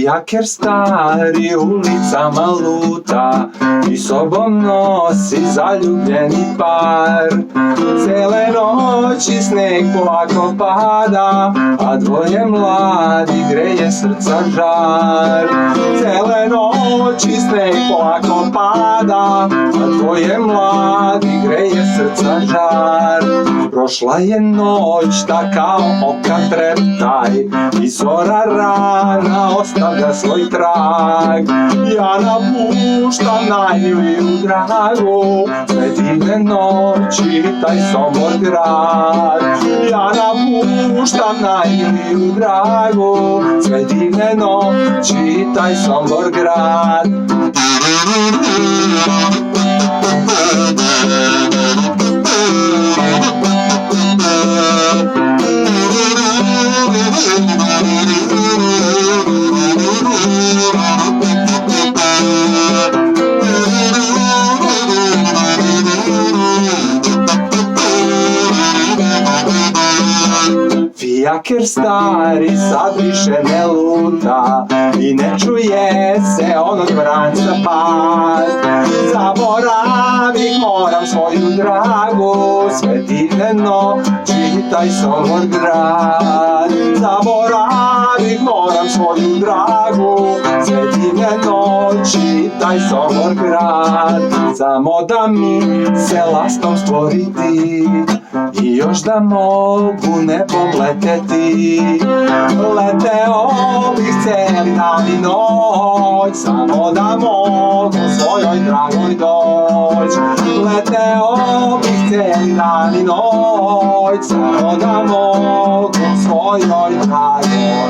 Fijaker stari ulicama luta i sobom nosi zaljubljeni par. Cele noći sneg polako pada, a dvoje mladi greje srca žar. Cele noći sneg polako pada, a dvoje mladi greje srca žar. Prošla je noć ta kao oka treptaj i zora rana ostavlja svoj trag. Ja napuštam najmiliju dragu, sve divne noći taj Sombor grad. Ja napuštam najmiliju dragu, sve divne noći taj Sombor grad. Fijaker stari sad više ne luta i ne čuje se onog vranca pad. Zaboravih moram svoju dragu, sve divne noći taj Sombor grad. Zaboravih moram svoju dragu, sve divne noći taj Sombor grad. Samo da mi se lastom stvoriti i još da mogu nebom leteti. Leteo bih cijeli dan i noć, samo da mogu svojoj dragoj doć. Leteo bih cijeli dan i noć, samo da mogu svojoj dragoj